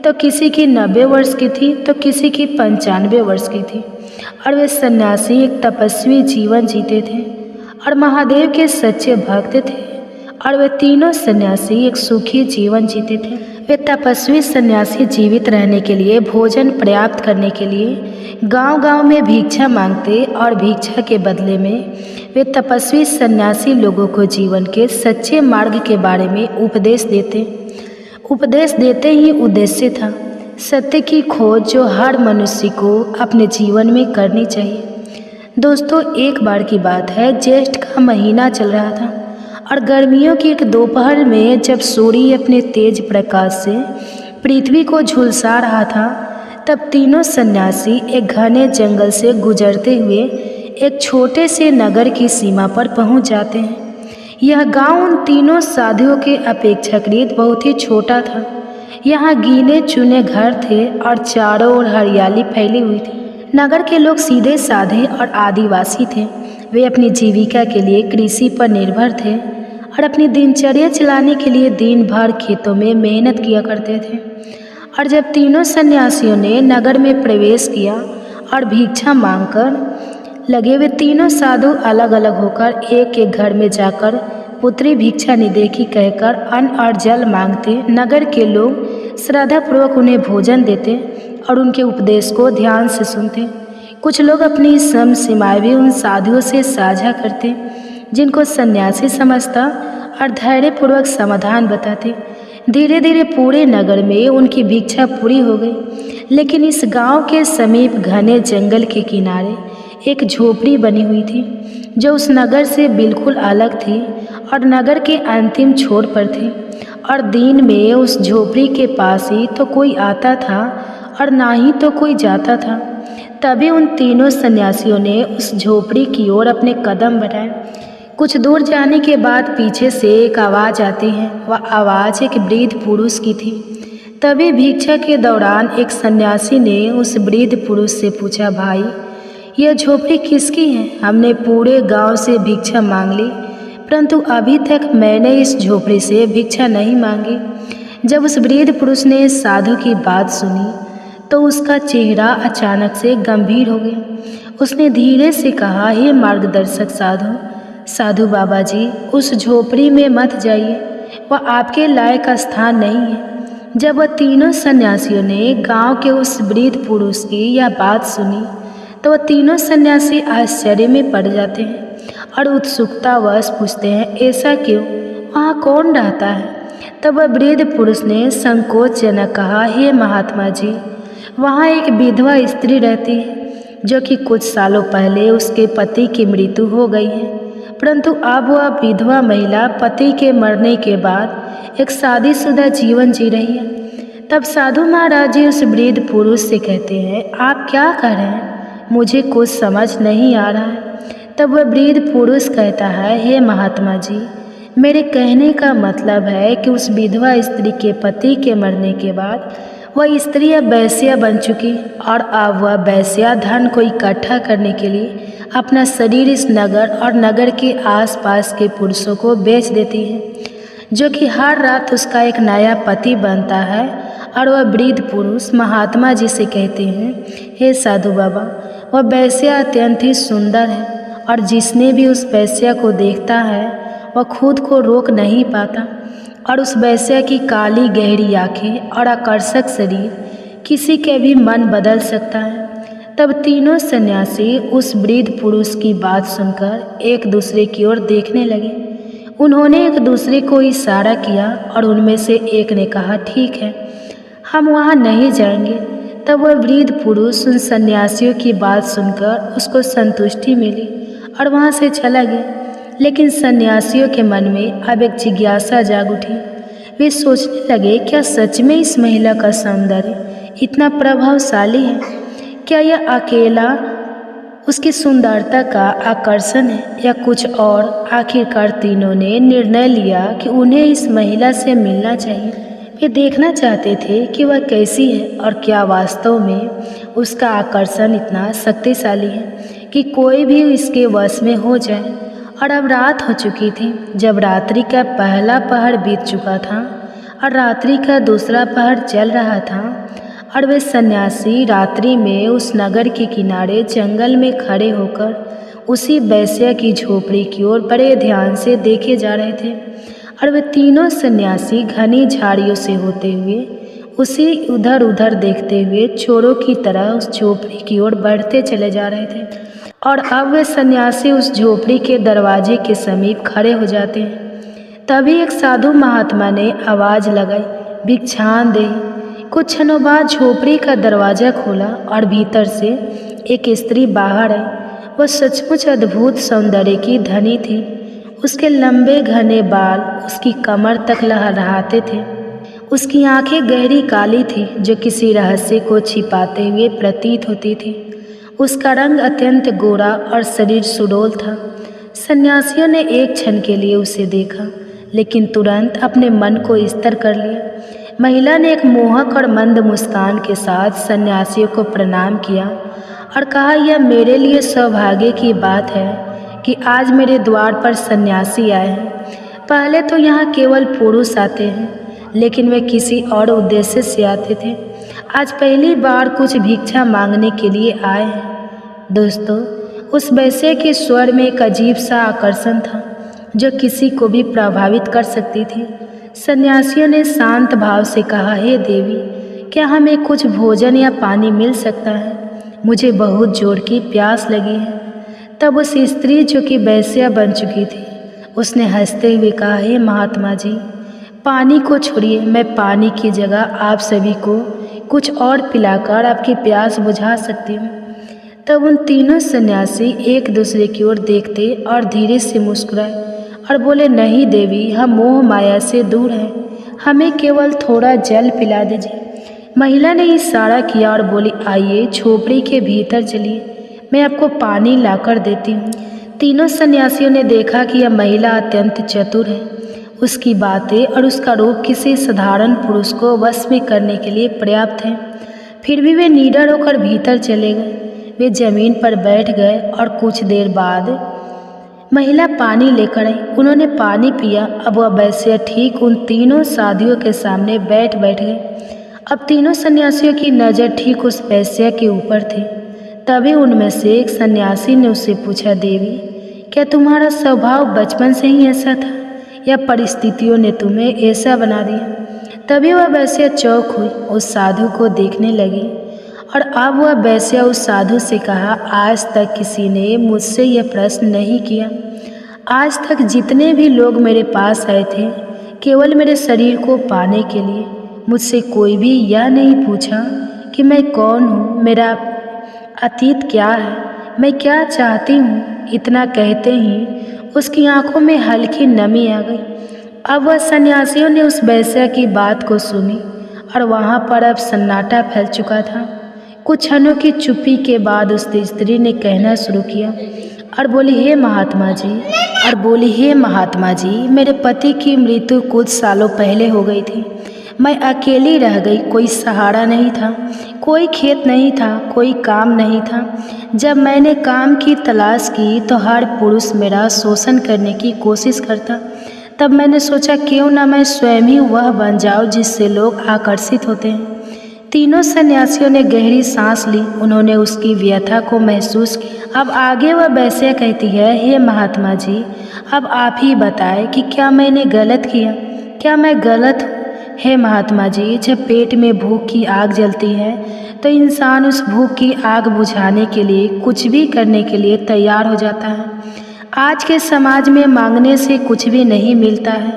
तो किसी की 90 वर्ष की थी तो किसी की 95 वर्ष की थी। और वे सन्यासी एक तपस्वी जीवन जीते थे और महादेव के सच्चे भक्त थे। और वे तीनों सन्यासी एक सुखी जीवन जीते थे। वे तपस्वी सन्यासी जीवित रहने के लिए, भोजन प्राप्त करने के लिए गांव-गांव में भिक्षा मांगते और भिक्षा के बदले में वे तपस्वी सन्यासी लोगों को जीवन के सच्चे मार्ग के बारे में उपदेश देते ही उद्देश्य था सत्य की खोज जो हर मनुष्य को अपने जीवन में करनी चाहिए। दोस्तों, एक बार की बात है, ज्येष्ठ का महीना चल रहा था और गर्मियों की एक दोपहर में जब सूर्य अपने तेज प्रकाश से पृथ्वी को झुलसा रहा था, तब तीनों सन्यासी एक घने जंगल से गुजरते हुए एक छोटे से नगर की सीमा पर पहुंच जाते हैं। यह गांव उन तीनों साधुओं के अपेक्षाकृत बहुत ही छोटा था। यहाँ गिने चुने घर थे और चारों ओर हरियाली फैली हुई थी। नगर के लोग सीधे साधे और आदिवासी थे। वे अपनी जीविका के लिए कृषि पर निर्भर थे और अपनी दिनचर्या चलाने के लिए दिन भर खेतों में मेहनत किया करते थे। और जब तीनों सन्यासियों ने नगर में प्रवेश किया और भिक्षा मांगकर लगे, वे तीनों साधु अलग अलग होकर एक एक घर में जाकर पुत्री भिक्षा निदेखी कहकर अन्न और जल मांगते। नगर के लोग श्रद्धापूर्वक उन्हें भोजन देते और उनके उपदेश को ध्यान से सुनते। कुछ लोग अपनी समसीमाएं भी उन साधुओं से साझा करते जिनको सन्यासी समझता और धैर्यपूर्वक समाधान बताते। धीरे धीरे पूरे नगर में उनकी भिक्षा पूरी हो गई। लेकिन इस गांव के समीप घने जंगल के किनारे एक झोपड़ी बनी हुई थी जो उस नगर से बिल्कुल अलग थी और नगर के अंतिम छोर पर थी। और दिन में उस झोपड़ी के पास ही तो कोई आता था और ना ही तो कोई जाता था। तभी उन तीनों सन्यासियों ने उस झोपड़ी की ओर अपने कदम बढ़ाए। कुछ दूर जाने के बाद पीछे से एक आवाज़ आती है। वह आवाज़ एक वृद्ध पुरुष की थी। तभी भिक्षा के दौरान एक सन्यासी ने उस वृद्ध पुरुष से पूछा, भाई, यह झोपड़ी किसकी है? हमने पूरे गांव से भिक्षा मांग ली, परंतु अभी तक मैंने इस झोपड़ी से भिक्षा नहीं मांगी। जब उस वृद्ध पुरुष ने साधु की बात सुनी तो उसका चेहरा अचानक से गंभीर हो गया। उसने धीरे से कहा, हे मार्गदर्शक साधु, साधु बाबा जी, उस झोपड़ी में मत जाइए, वह आपके लायक स्थान नहीं है। जब वह तीनों सन्यासियों ने गांव के उस वृद्ध पुरुष की यह बात सुनी तो वह तीनों सन्यासी आश्चर्य में पड़ जाते हैं और उत्सुकतावश पूछते हैं, ऐसा क्यों, वहाँ कौन रहता है? तब वह वृद्ध पुरुष ने संकोचजनक कहा, हे महात्मा जी, वहाँ एक विधवा स्त्री रहती है जो कि कुछ सालों पहले उसके पति की मृत्यु हो गई है, परंतु अब वह विधवा महिला पति के मरने के बाद एक शादीशुदा जीवन जी रही है। तब साधु महाराज जी उस वृद्ध पुरुष से कहते हैं, आप क्या कह रहे हैं, मुझे कुछ समझ नहीं आ रहा है। तब वह वृद्ध पुरुष कहता है, हे महात्मा जी, मेरे कहने का मतलब है कि उस विधवा स्त्री के पति के मरने के बाद वह स्त्री अब वैश्या बन चुकी और अब वह वैश्या धन को इकट्ठा करने के लिए अपना शरीर इस नगर और नगर के आसपास के पुरुषों को बेच देती है, जो कि हर रात उसका एक नया पति बनता है। और वह वृद्ध पुरुष महात्मा जी से कहते हैं, हे साधु बाबा, वह वैश्या अत्यंत ही सुंदर है और जिसने भी उस वैश्या को देखता है वह खुद को रोक नहीं पाता और उस वैश्या की काली गहरी आँखें और आकर्षक शरीर किसी के भी मन बदल सकता है। तब तीनों सन्यासी उस वृद्ध पुरुष की बात सुनकर एक दूसरे की ओर देखने लगे। उन्होंने एक दूसरे को इशारा किया और उनमें से एक ने कहा, ठीक है, हम वहाँ नहीं जाएंगे। तब वह वृद्ध पुरुष उन सन्यासियों की बात सुनकर उसको संतुष्टि मिली और वहाँ से चला गया। लेकिन सन्यासियों के मन में अब एक जिज्ञासा जाग उठी। वे सोचने लगे, क्या सच में इस महिला का सौंदर्य इतना प्रभावशाली है? क्या यह अकेला उसकी सुंदरता का आकर्षण है या कुछ और? आखिरकार तीनों ने निर्णय लिया कि उन्हें इस महिला से मिलना चाहिए। वे देखना चाहते थे कि वह कैसी है और क्या वास्तव में उसका आकर्षण इतना शक्तिशाली है कि कोई भी इसके वश में हो जाए। और अब रात हो चुकी थी। जब रात्रि का पहला पहर बीत चुका था और रात्रि का दूसरा पहर चल रहा था और वे सन्यासी रात्रि में उस नगर के किनारे जंगल में खड़े होकर उसी वैश्या की झोपड़ी की ओर बड़े ध्यान से देखे जा रहे थे। और वे तीनों सन्यासी घनी झाड़ियों से होते हुए उसी उधर उधर देखते हुए चोरों की तरह उस झोपड़ी की ओर बढ़ते चले जा रहे थे। और अब वे सन्यासी उस झोपड़ी के दरवाजे के समीप खड़े हो जाते हैं। तभी एक साधु महात्मा ने आवाज़ लगाई, भिक्षान दे। कुछ क्षणों बाद झोपड़ी का दरवाज़ा खोला और भीतर से एक स्त्री बाहर आई। वह सचमुच अद्भुत सौंदर्य की धनी थी। उसके लंबे घने बाल उसकी कमर तक लहराते थे। उसकी आंखें गहरी काली थी जो किसी रहस्य को छिपाते हुए प्रतीत होती थी। उसका रंग अत्यंत गोरा और शरीर सुडौल था। सन्यासियों ने एक क्षण के लिए उसे देखा, लेकिन तुरंत अपने मन को स्थिर कर लिया। महिला ने एक मोहक और मंद मुस्कान के साथ सन्यासियों को प्रणाम किया और कहा, यह मेरे लिए सौभाग्य की बात है कि आज मेरे द्वार पर सन्यासी आए हैं। पहले तो यहाँ केवल पुरुष आते हैं, लेकिन वे किसी और उद्देश्य से आते थे। आज पहली बार कुछ भिक्षा मांगने के लिए आए हैं। दोस्तों, उस वैश्या के स्वर में एक अजीब सा आकर्षण था जो किसी को भी प्रभावित कर सकती थी। सन्यासियों ने शांत भाव से कहा, हे देवी, क्या हमें कुछ भोजन या पानी मिल सकता है? मुझे बहुत जोर की प्यास लगी है। तब उस स्त्री जो कि वैश्या बन चुकी थी, उसने हंसते हुए कहा, हे महात्मा जी, पानी को छोड़िए, मैं पानी की जगह आप सभी को कुछ और पिलाकर आपकी प्यास बुझा सकती हूँ। तब उन तीनों सन्यासी एक दूसरे की ओर देखते और धीरे से मुस्कुराए और बोले, नहीं देवी, हम मोह माया से दूर हैं, हमें केवल थोड़ा जल पिला दीजिए। महिला ने इशारा किया और बोली, आइए झोपड़ी के भीतर चलिए, मैं आपको पानी लाकर देती हूँ। तीनों सन्यासियों ने देखा कि यह महिला अत्यंत चतुर है। उसकी बातें और उसका रूप किसी साधारण पुरुष को वश में करने के लिए पर्याप्त है। फिर भी वे निडर होकर भीतर चले गए। वे जमीन पर बैठ गए और कुछ देर बाद महिला पानी लेकर आई। उन्होंने पानी पिया। अब वह वैश्या ठीक उन तीनों साधुओं के सामने बैठ गए। अब तीनों सन्यासियों की नज़र ठीक उस वैश्या के ऊपर थी। तभी उनमें से एक सन्यासी ने उससे पूछा, देवी, क्या तुम्हारा स्वभाव बचपन से ही ऐसा था या परिस्थितियों ने तुम्हें ऐसा बना दिया? तभी वह वैश्या चौंक हुई, उस साधु को देखने लगी और अब वह वैश्या उस साधु से कहा, आज तक किसी ने मुझसे यह प्रश्न नहीं किया। आज तक जितने भी लोग मेरे पास आए थे केवल मेरे शरीर को पाने के लिए, मुझसे कोई भी यह नहीं पूछा कि मैं कौन हूँ, मेरा अतीत क्या है, मैं क्या चाहती हूँ। इतना कहते ही उसकी आंखों में हल्की नमी आ गई। अब वह सन्यासियों ने उस वैश्या की बात को सुनी और वहाँ पर अब सन्नाटा फैल चुका था। कुछ क्षणों की चुप्पी के बाद उस स्त्री ने कहना शुरू किया और बोली, हे महात्मा जी, मेरे पति की मृत्यु कुछ सालों पहले हो गई थी। मैं अकेली रह गई, कोई सहारा नहीं था, कोई खेत नहीं था, कोई काम नहीं था। जब मैंने काम की तलाश की तो हर पुरुष मेरा शोषण करने की कोशिश करता। तब मैंने सोचा क्यों ना मैं स्वयं ही वह बन जाऊं जिससे लोग आकर्षित होते हैं। तीनों सन्यासियों ने गहरी सांस ली, उन्होंने उसकी व्यथा को महसूस किया। अब आगे वह वैश्या कहती है, हे महात्मा जी, अब आप ही बताएं कि क्या मैंने गलत किया, क्या मैं गलत हूँ? हे महात्मा जी, जब पेट में भूख की आग जलती है तो इंसान उस भूख की आग बुझाने के लिए कुछ भी करने के लिए तैयार हो जाता है। आज के समाज में मांगने से कुछ भी नहीं मिलता है।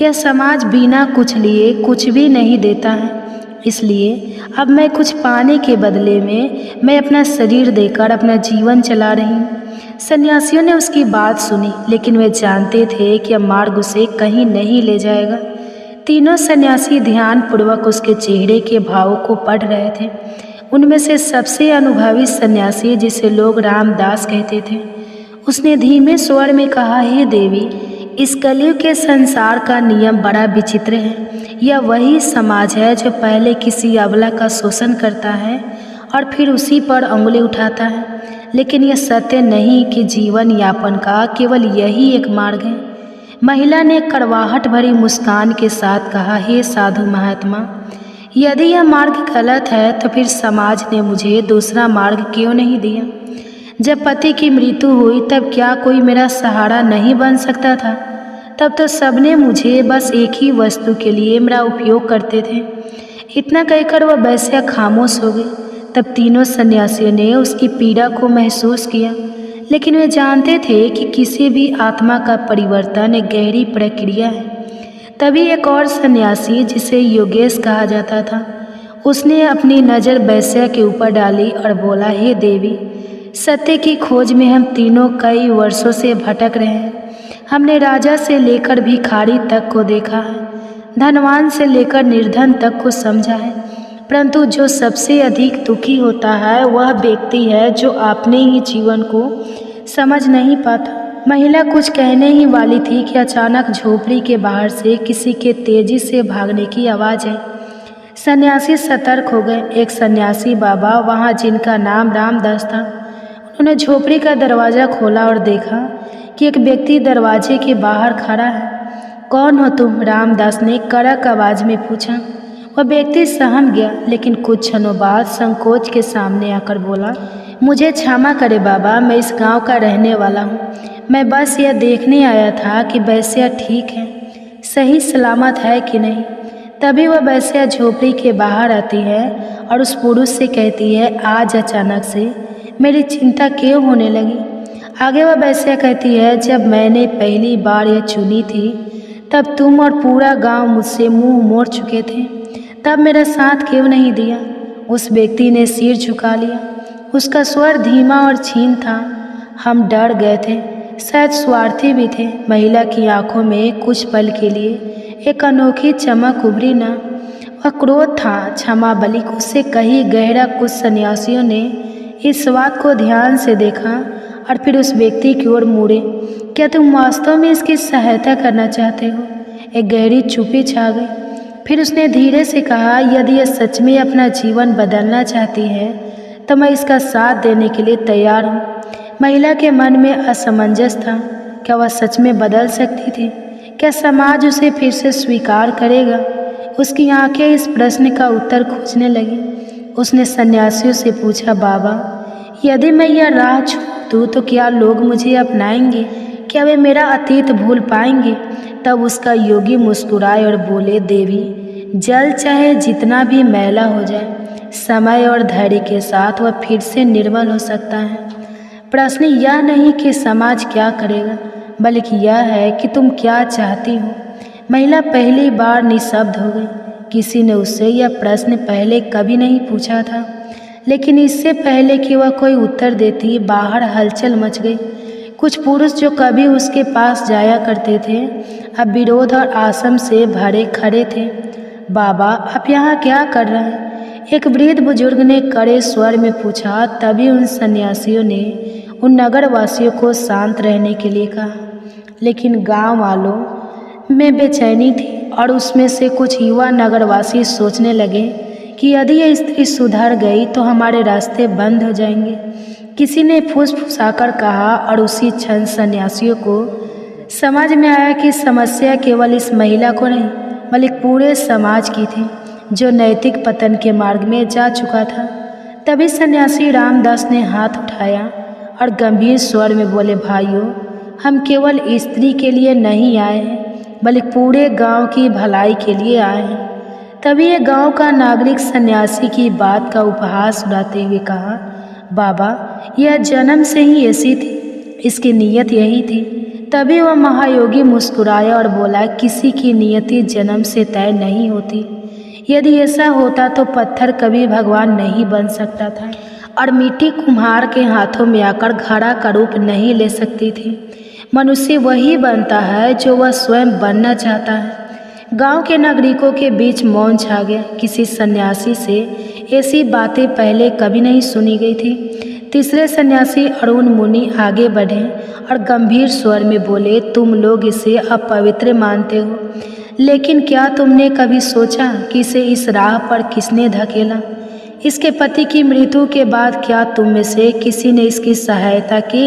यह समाज बिना कुछ लिए कुछ भी नहीं देता है। इसलिए अब मैं कुछ पाने के बदले में मैं अपना शरीर देकर अपना जीवन चला रही हूँ। सन्यासियों ने उसकी बात सुनी, लेकिन वे जानते थे कि अब मार्ग उसे कहीं नहीं ले जाएगा। तीनों सन्यासी ध्यानपूर्वक उसके चेहरे के भावों को पढ़ रहे थे। उनमें से सबसे अनुभवी सन्यासी, जिसे लोग रामदास कहते थे, उसने धीमे स्वर में कहा, हे देवी, इस कलयुग के संसार का नियम बड़ा विचित्र है। यह वही समाज है जो पहले किसी अबला का शोषण करता है और फिर उसी पर उंगली उठाता है। लेकिन यह सत्य नहीं कि जीवन यापन का केवल यही एक मार्ग है। महिला ने कड़वाहट भरी मुस्कान के साथ कहा, हे साधु महात्मा, यदि यह मार्ग गलत है तो फिर समाज ने मुझे दूसरा मार्ग क्यों नहीं दिया? जब पति की मृत्यु हुई तब क्या कोई मेरा सहारा नहीं बन सकता था? तब तो सबने मुझे बस एक ही वस्तु के लिए मेरा उपयोग करते थे। इतना कहकर वह वैश्या खामोश हो गई। तब तीनों सन्यासियों ने उसकी पीड़ा को महसूस किया, लेकिन वे जानते थे कि किसी भी आत्मा का परिवर्तन एक गहरी प्रक्रिया है। तभी एक और सन्यासी, जिसे योगेश कहा जाता था, उसने अपनी नज़र वैश्या के ऊपर डाली और बोला, हे देवी, सत्य की खोज में हम तीनों कई वर्षों से भटक रहे हैं। हमने राजा से लेकर भिखारी तक को देखा है, धनवान से लेकर निर्धन तक को समझा है, परंतु जो सबसे अधिक दुखी होता है वह व्यक्ति है जो अपने ही जीवन को समझ नहीं पाता। महिला कुछ कहने ही वाली थी कि अचानक झोपड़ी के बाहर से किसी के तेजी से भागने की आवाज़ आई। सन्यासी सतर्क हो गए। एक सन्यासी बाबा वहाँ, जिनका नाम रामदास था। उन्होंने झोपड़ी का दरवाज़ा खोला और देखा कि एक व्यक्ति दरवाजे के बाहर खड़ा है। कौन हो तुम? रामदास ने कड़क आवाज़ में पूछा। वह व्यक्ति सहम गया, लेकिन कुछ क्षणों बाद संकोच के सामने आकर बोला, मुझे क्षमा करे बाबा, मैं इस गांव का रहने वाला हूँ। मैं बस यह देखने आया था कि वैश्या ठीक है, सही सलामत है कि नहीं। तभी वह वैश्या झोपड़ी के बाहर आती है और उस पुरुष से कहती है, आज अचानक से मेरी चिंता क्यों होने लगी? आगे वह वैश्या कहती है, जब मैंने पहली बार यह चुनी थी तब तुम और पूरा गांव मुझसे मुंह मोड़ चुके थे, तब मेरा साथ क्यों नहीं दिया? उस व्यक्ति ने सिर झुका लिया। उसका स्वर धीमा और क्षीण था। हम डर गए थे, शायद स्वार्थी भी थे। महिला की आंखों में कुछ पल के लिए एक अनोखी चमक उभरी ना। वह क्रोध था, क्षमा बलिक उससे कहीं गहरा। कुछ सन्यासियों ने इस बात को ध्यान से देखा और फिर उस व्यक्ति की ओर मुड़े। क्या तुम वास्तव में इसकी सहायता करना चाहते हो? एक गहरी चुप्पी छा गई। फिर उसने धीरे से कहा, यदि यह सच में अपना जीवन बदलना चाहती है तो मैं इसका साथ देने के लिए तैयार हूँ। महिला के मन में असमंजस था। क्या वह सच में बदल सकती थी? क्या समाज उसे फिर से स्वीकार करेगा? उसकी आंखें इस प्रश्न का उत्तर खोजने लगी। उसने सन्यासियों से पूछा, बाबा, यदि मैं यह राह छोड़ दूँ तो क्या लोग मुझे अपनाएंगे? क्या वे मेरा अतीत भूल पाएंगे? तब उसका योगी मुस्कुराए और बोले, देवी, जल चाहे जितना भी मैला हो जाए, समय और धैर्य के साथ वह फिर से निर्मल हो सकता है। प्रश्न यह नहीं कि समाज क्या करेगा, बल्कि यह है कि तुम क्या चाहती हो। महिला पहली बार निशब्द हो गई। किसी ने उससे यह प्रश्न पहले कभी नहीं पूछा था, लेकिन इससे पहले कि वह कोई उत्तर देती, बाहर हलचल मच गई। कुछ पुरुष जो कभी उसके पास जाया करते थे, अब विरोध और आशंका से भरे खड़े थे। बाबा, आप यहाँ क्या कर रहे हैं? एक वृद्ध बुजुर्ग ने कड़े स्वर में पूछा। तभी उन सन्यासियों ने उन नगरवासियों को शांत रहने के लिए कहा, लेकिन गांव वालों में बेचैनी थी और उसमें से कुछ युवा नगरवासी सोचने लगे कि यदि यह स्त्री सुधर गई तो हमारे रास्ते बंद हो जाएंगे। किसी ने फुसफुसाकर कहा और उसी क्षण सन्यासियों को समझ में आया कि समस्या केवल इस महिला को नहीं, बल्कि पूरे समाज की थी, जो नैतिक पतन के मार्ग में जा चुका था। तभी सन्यासी रामदास ने हाथ उठाया और गंभीर स्वर में बोले, भाइयों, हम केवल स्त्री के लिए नहीं आए हैं, बल्कि पूरे गांव की भलाई के लिए आए हैं। तभी ये गांव का नागरिक सन्यासी की बात का उपहास उड़ाते हुए कहा, बाबा, यह जन्म से ही ऐसी थी, इसकी नीयत यही थी। तभी वह महायोगी मुस्कुराया और बोला, किसी की नियति जन्म से तय नहीं होती। यदि ऐसा होता तो पत्थर कभी भगवान नहीं बन सकता था और मिट्टी कुम्हार के हाथों में आकर घड़ा का रूप नहीं ले सकती थी। मनुष्य वही बनता है जो वह स्वयं बनना चाहता है। गांव के नागरिकों के बीच मौन छा गया। किसी सन्यासी से ऐसी बातें पहले कभी नहीं सुनी गई थी। तीसरे सन्यासी अरुण मुनि आगे बढ़े और गंभीर स्वर में बोले, तुम लोग इसे अपवित्र मानते हो, लेकिन क्या तुमने कभी सोचा कि इसे इस राह पर किसने धकेला? इसके पति की मृत्यु के बाद क्या तुम में से किसी ने इसकी सहायता की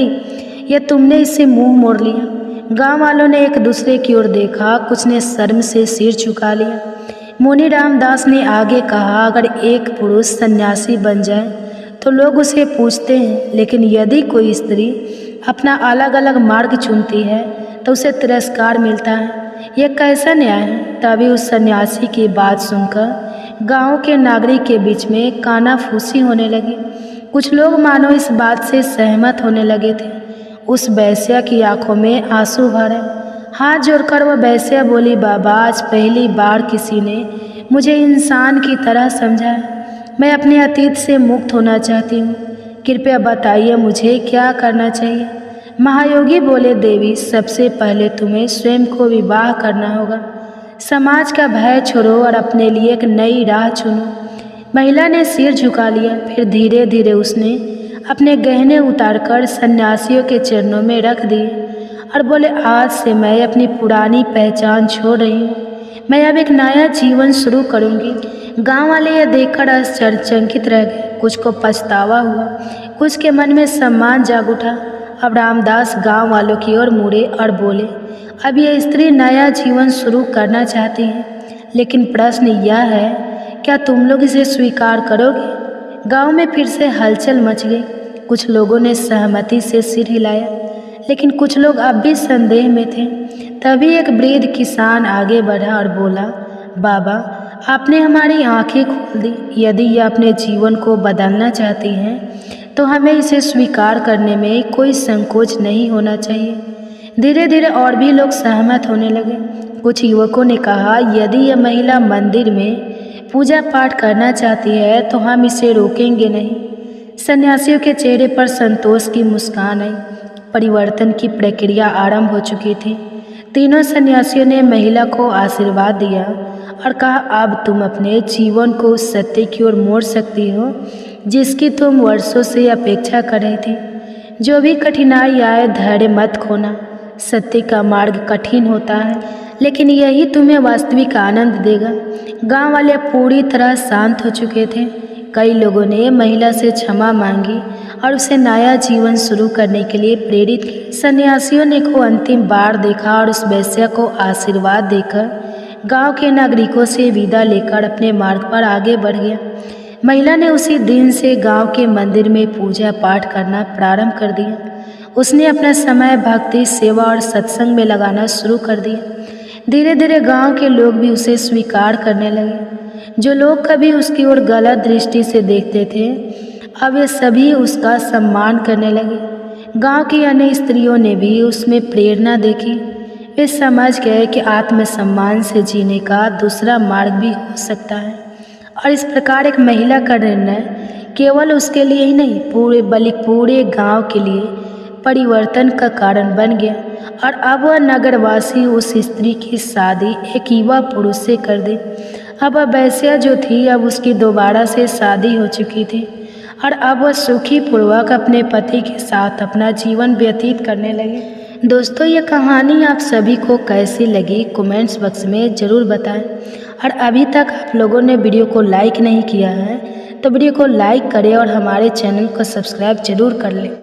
या तुमने इससे मुंह मोड़ लिया? गांव वालों ने एक दूसरे की ओर देखा, कुछ ने शर्म से सिर झुका लिया। मुनि रामदास ने आगे कहा, अगर एक पुरुष सन्यासी बन जाए तो लोग उसे पूछते हैं, लेकिन यदि कोई स्त्री अपना अलग अलग मार्ग चुनती है तो उसे तिरस्कार मिलता है। यह कैसा न्याय है? तभी उस सन्यासी की बात सुनकर गांव के नागरिक के बीच में कानाफूसी होने लगी। कुछ लोग मानो इस बात से सहमत होने लगे थे। उस वैश्या की आंखों में आंसू भरे। हाथ जोड़कर वह वैश्या बोली, बाबा, आज पहली बार किसी ने मुझे इंसान की तरह समझा है। मैं अपने अतीत से मुक्त होना चाहती हूँ। कृपया बताइए मुझे क्या करना चाहिए? महायोगी बोले, देवी, सबसे पहले तुम्हें स्वयं को विवाह करना होगा। समाज का भय छोड़ो और अपने लिए एक नई राह चुनो। महिला ने सिर झुका लिया। फिर धीरे धीरे उसने अपने गहने उतारकर सन्यासियों के चरणों में रख दिए और बोले, आज से मैं अपनी पुरानी पहचान छोड़ रही हूँ। मैं अब एक नया जीवन शुरू करूँगी। गांव वाले यह देखकर आश्चर्यचकित रह गए। कुछ को पछतावा हुआ, कुछ के मन में सम्मान जाग उठा। अब रामदास गांव वालों की ओर मुड़े और बोले, अब यह स्त्री नया जीवन शुरू करना चाहती है, लेकिन प्रश्न यह है, क्या तुम लोग इसे स्वीकार करोगे? गांव में फिर से हलचल मच गई। कुछ लोगों ने सहमति से सिर हिलाया, लेकिन कुछ लोग अब भी संदेह में थे। तभी एक वृद्ध किसान आगे बढ़ा और बोला, बाबा, आपने हमारी आंखें खोल दी। यदि यह अपने जीवन को बदलना चाहती हैं तो हमें इसे स्वीकार करने में कोई संकोच नहीं होना चाहिए। धीरे धीरे और भी लोग सहमत होने लगे। कुछ युवकों ने कहा, यदि यह महिला मंदिर में पूजा पाठ करना चाहती है तो हम इसे रोकेंगे नहीं। सन्यासियों के चेहरे पर संतोष की मुस्कान आई। परिवर्तन की प्रक्रिया आरंभ हो चुकी थी। तीनों सन्यासियों ने महिला को आशीर्वाद दिया और कहा, अब तुम अपने जीवन को उस सत्य की ओर मोड़ सकती हो जिसकी तुम वर्षों से अपेक्षा कर रही थी। जो भी कठिनाई आए, धैर्य मत खोना। सत्य का मार्ग कठिन होता है, लेकिन यही तुम्हें वास्तविक आनंद देगा। गांव वाले पूरी तरह शांत हो चुके थे। कई लोगों ने महिला से क्षमा मांगी और उसे नया जीवन शुरू करने के लिए प्रेरित किया। सन्यासियों ने को अंतिम बार देखा और उस वैश्या को आशीर्वाद देकर गांव के नागरिकों से विदा लेकर अपने मार्ग पर आगे बढ़ गया। महिला ने उसी दिन से गांव के मंदिर में पूजा पाठ करना प्रारंभ कर दिया। उसने अपना समय भक्ति, सेवा और सत्संग में लगाना शुरू कर दिया। धीरे धीरे गांव के लोग भी उसे स्वीकार करने लगे। जो लोग कभी उसकी ओर गलत दृष्टि से देखते थे, अब वे सभी उसका सम्मान करने लगे। गांव की अन्य स्त्रियों ने भी उसमें प्रेरणा देखी। वे समझ गए कि आत्मसम्मान से जीने का दूसरा मार्ग भी हो सकता है, और इस प्रकार एक महिला का निर्णय केवल उसके लिए ही नहीं, पूरे गांव के लिए परिवर्तन का कारण बन गया। और अब वह नगरवासी उस स्त्री की शादी एक युवा पुरुष से कर दी। अब वह वैश्या जो थी, अब उसकी दोबारा से शादी हो चुकी थी, और अब वह सुखी पूर्वक अपने पति के साथ अपना जीवन व्यतीत करने लगे। दोस्तों, ये कहानी आप सभी को कैसी लगी कमेंट्स बॉक्स में ज़रूर बताएं। और अभी तक आप लोगों ने वीडियो को लाइक नहीं किया है तो वीडियो को लाइक करें और हमारे चैनल को सब्सक्राइब जरूर कर लें।